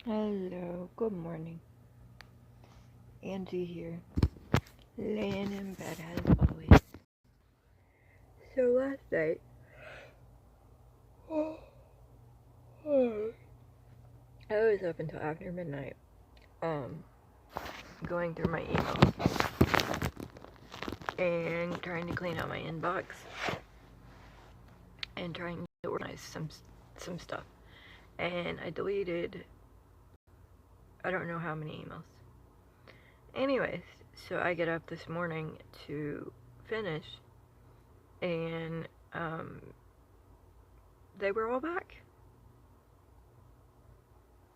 Hello, good morning. Angie here, laying in bed as always. So last night, I was up until after midnight, going through my emails and trying to clean out my inbox and trying to organize some stuff. And I deleted, I don't know how many emails. Anyways, so I get up this morning to finish, and they were all back.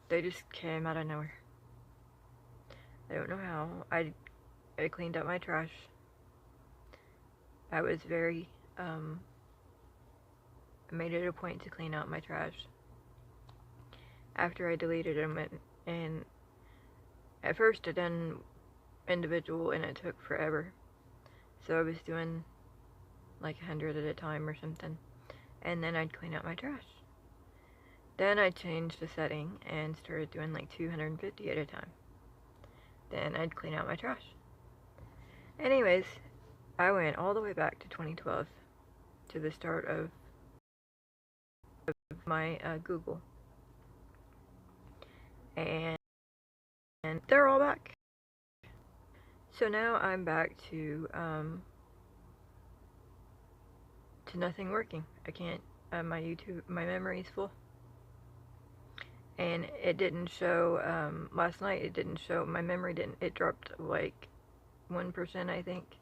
They just came out of nowhere. I don't know how. I cleaned up my trash. I was very, I made it a point to clean out my trash after I deleted them, and at first I done individual and it took forever. So I was doing like 100 at a time or something, and then I'd clean out my trash. Then I changed the setting and started doing like 250 at a time. Then I'd clean out my trash. Anyways, I went all the way back to 2012, to the start of my Google, and they're all back. So now I'm back to nothing working. I can't. My YouTube, my memory's full, and it didn't show. Last night it didn't show. My memory didn't. It dropped like 1%, I think.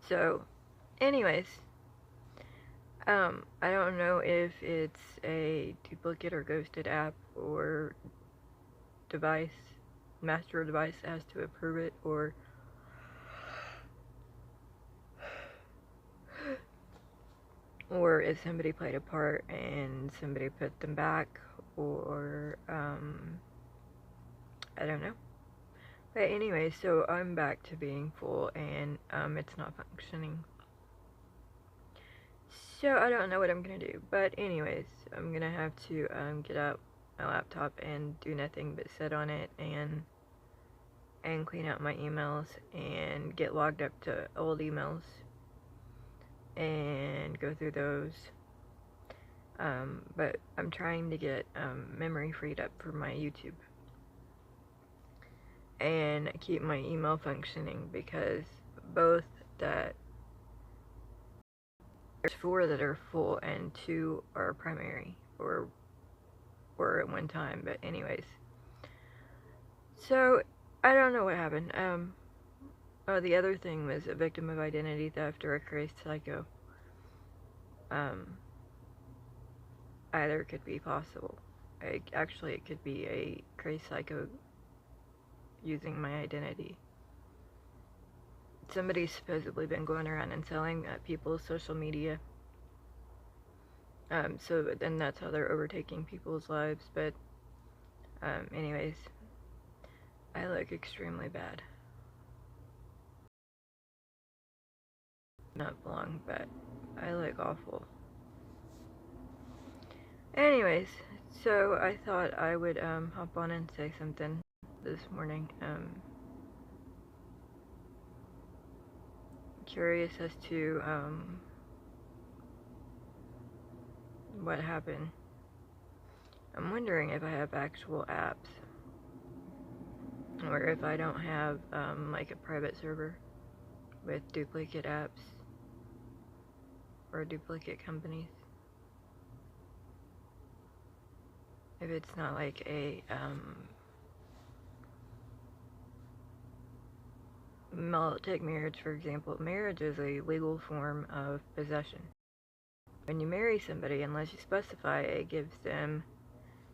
So, anyways, I don't know if it's a duplicate or ghosted app or device. Master device has to approve it, or if somebody played a part and somebody put them back, or I don't know. But anyway, so I'm back to being full, and it's not functioning. So I don't know what I'm gonna do. But anyways, I'm gonna have to get out my laptop and do nothing but sit on it and clean out my emails and get logged up to old emails and go through those. But I'm trying to get memory freed up for my YouTube and keep my email functioning, because both that there's 4 that are full and 2 are primary, or were at one time. But anyways, so I don't know what happened. Oh, the other thing was a victim of identity theft or a crazed psycho. Either could be possible. Actually, it could be a crazed psycho using my identity. Somebody's supposedly been going around and selling people's social media. So then that's how they're overtaking people's lives. But anyways, I look extremely bad. Not long, but I look awful. Anyways, so I thought I would hop on and say something this morning. Curious as to what happened. I'm wondering if I have actual apps, or if I don't have like a private server with duplicate apps or duplicate companies. If it's not like a take marriage for example. Marriage is a legal form of possession. When you marry somebody, unless you specify, it gives them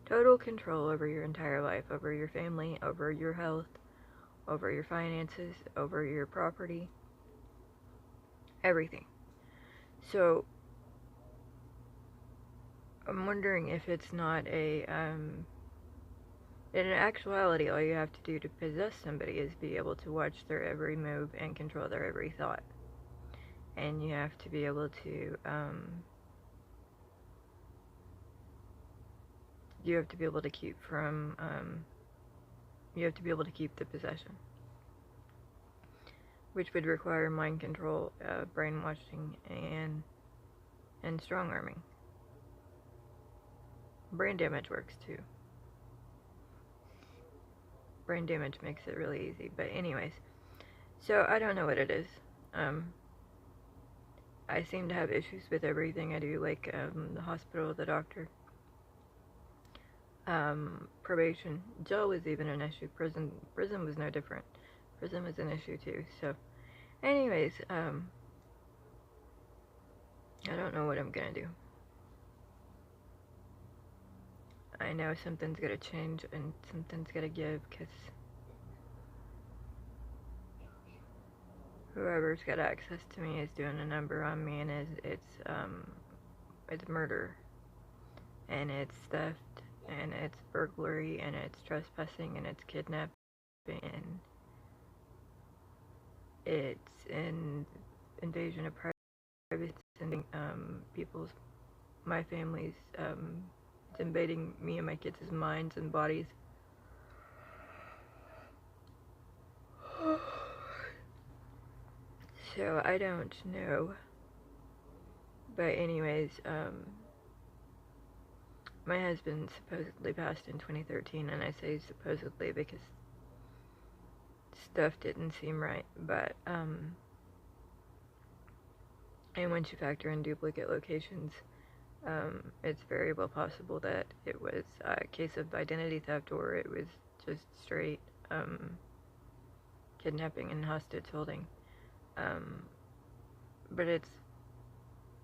total control over your entire life, over your family, over your health, over your finances, over your property, everything. So I'm wondering if it's not a in actuality, all you have to do to possess somebody is be able to watch their every move and control their every thought. And you have to be able to you have to be able to keep from, you have to be able to keep the possession, which would require mind control, brainwashing, and strong arming. Brain damage works too. Brain damage makes it really easy. But anyways, so I don't know what it is. I seem to have issues with everything I do, like the hospital, the doctor, probation. Jail was even an issue. Prison was no different. Prison was an issue too. So, anyways, I don't know what I'm gonna do. I know something's gonna change and something's gonna give, because whoever's got access to me is doing a number on me, and it's murder, and it's theft, and it's burglary, and it's trespassing, and it's kidnapping, and it's an invasion of privacy, sending my family's, it's invading me and my kids' minds and bodies. So I don't know. But anyways, my husband supposedly passed in 2013, and I say supposedly because stuff didn't seem right. But and once you factor in duplicate locations, it's very well possible that it was a case of identity theft, or it was just straight kidnapping and hostage holding. But it's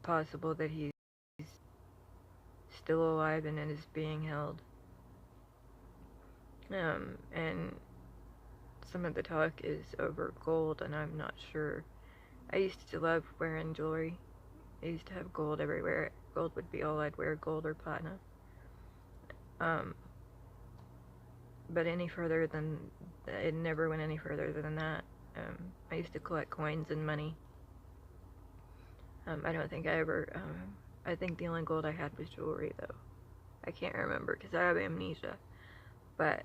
possible that he's still alive and is being held. And some of the talk is over gold, and I'm not sure. I used to love wearing jewelry. I used to have gold everywhere. Gold would be all I'd wear, gold or platinum. But any further than, it never went any further than that. I used to collect coins and money. I don't think I ever, I think the only gold I had was jewelry, though. I can't remember because I have amnesia. But,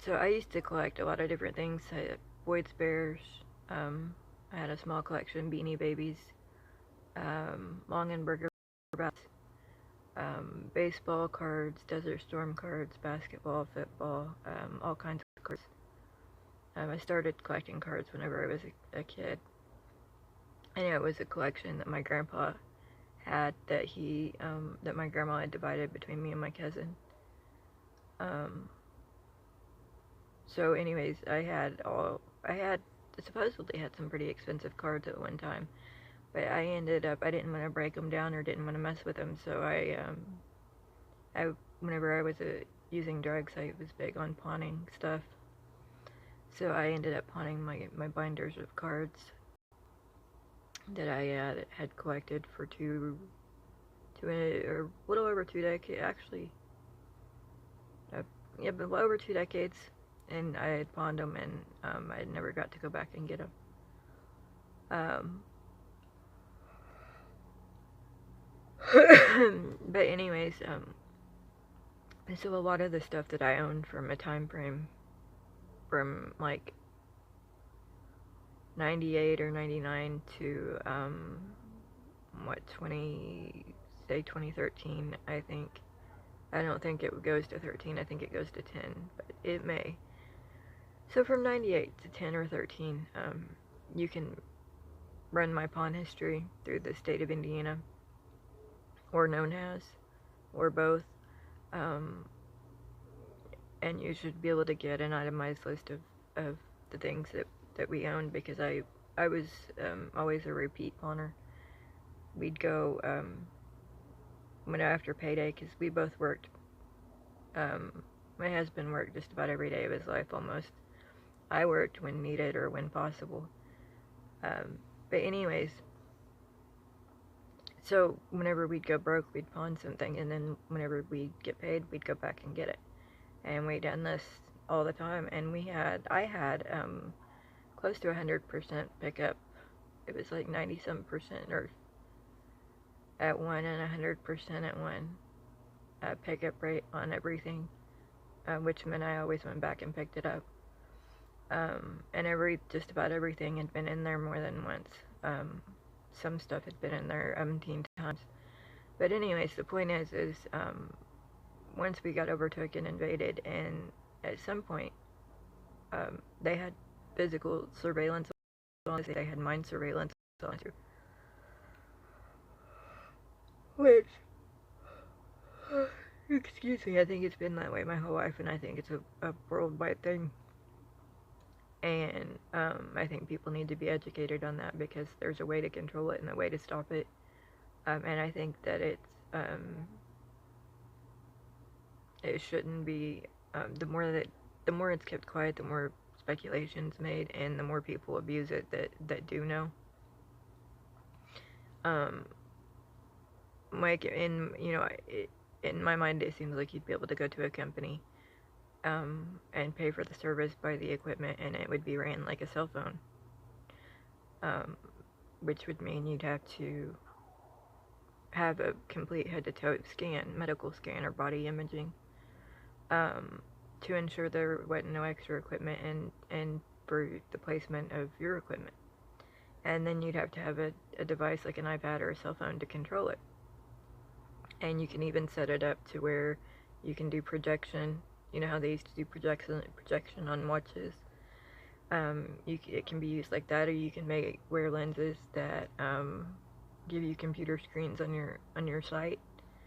so I used to collect a lot of different things. I had Boyd's Bears, I had a small collection, Beanie Babies, Longenberger bats, baseball cards, Desert Storm cards, basketball, football, all kinds of cards. I started collecting cards whenever I was a kid. I know it was a collection that my grandpa had that that my grandma had divided between me and my cousin. So anyways, I supposedly had some pretty expensive cards at one time, but I didn't want to break them down or didn't want to mess with them, so whenever I was using drugs, I was big on pawning stuff. So I ended up pawning my binders of cards that I had collected for a little over 2 decades, actually. Yeah, but over 2 decades, and I had pawned them, and I never got to go back and get them. But anyways, so a lot of the stuff that I owned from a time frame from like 98 or 99 to 2013, I think. I don't think it goes to 13, I think it goes to 10, but it may. So from 98 to 10 or 13, you can run my pawn history through the state of Indiana, or known as, or both, and you should be able to get an itemized list of the things that we owned, because I was always a repeat pawner. We'd go after payday, because we both worked. My husband worked just about every day of his life almost. I worked when needed or when possible. But anyways, so whenever we'd go broke, we'd pawn something, and then whenever we'd get paid, we'd go back and get it. And we done this all the time, and I had close to 100% pickup. It was like 90-some%, or at one and 100% at one pickup rate on everything, which meant I always went back and picked it up. And just about everything had been in there more than once. Some stuff had been in there 17 times. But anyways, the point is once we got overtook and invaded, and at some point, they had physical surveillance on us. They had mind surveillance on us. Which, excuse me, I think it's been that way my whole life, and I think it's a worldwide thing. And I think people need to be educated on that, because there's a way to control it and a way to stop it. And I think that it shouldn't be. The more it's kept quiet, the more speculations made, and the more people abuse it that do know. Like in my mind, it seems like you'd be able to go to a company and pay for the service, buy the equipment, and it would be ran like a cell phone, which would mean you'd have to have a complete head-to-toe scan, medical scan, or body imaging, to ensure there wasn't no extra equipment and for the placement of your equipment. And then you'd have to have a device like an iPad or a cell phone to control it. And you can even set it up to where you can do projection. You know how they used to do projection on watches? It can be used like that, or you can wear lenses that give you computer screens on your site,